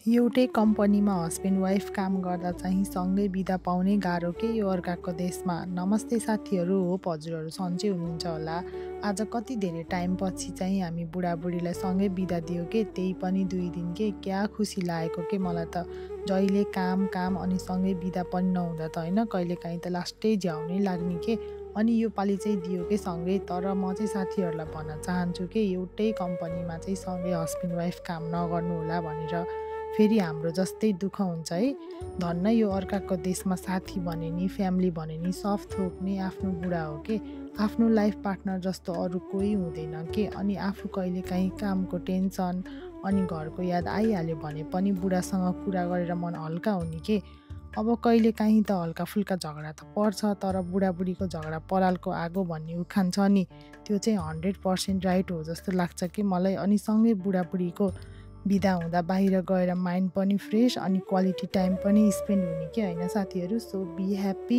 एउटै कम्पनीमा husband wife काम गर्दा चाहिँ सँगै बिदा पाउनै गाह्रो के यो अर्काको देशमा। नमस्ते साथीहरू, होप हजुरहरू सन्चै हुनुहुन्छ होला। आज कति धेरै टाइमपछि चाहिँ हामी बुढाबुढीलाई सँगै बिदा दियो के, त्यही पनि 2 दिन के। क्या खुसी लागेको के मलाई त। जहिले काम काम अनि सँगै बिदा पनि नहुँदा त होइन, कहिलेकाहीँ त लास्टै झ्याउनै लाग्ने के। अनि योपालि चाहिँ दियो के सँगै, तर म चाहिँ साथीहरूलाई भन्न चाहन्छु कि एउटै कम्पनीमा चाहिँ सँगै हस्बेन्ड वाइफ काम नगर्नु होला भनेर। फेरि हाम्रो जस्तै दुःख हुन्छ है। धन्न यो अर्काको देशमा साथी भने नि, फ्यामिली भने नि सब थोक नै आफ्नो बुढा हो के। आफ्नो लाइफ पार्टनर जस्तो अरू कोही हुँदैन के। अनि आफू कहिलेकाहीँ कामको टेन्सन अनि घरको याद आइहाल्यो भने पनि बुढासँग कुरा गरेर मन हल्का हुने के। अब कहिलेकाहीँ त हल्का फुल्का झगडा त पर्छ, तर बुढाबुढीको झगडा परालको आगो भन्ने उखान छ नि, त्यो चाहिँ 100% राइट हो जस्तो लाग्छ कि मलाई। अनि सँगै बुढाबुढीको बिदा हुँदा बाहिर गएर माइन्ड पनि फ्रेस अनि क्वालिटी टाइम पनि स्पेन्ड हुने कि होइन साथीहरू। So be happy.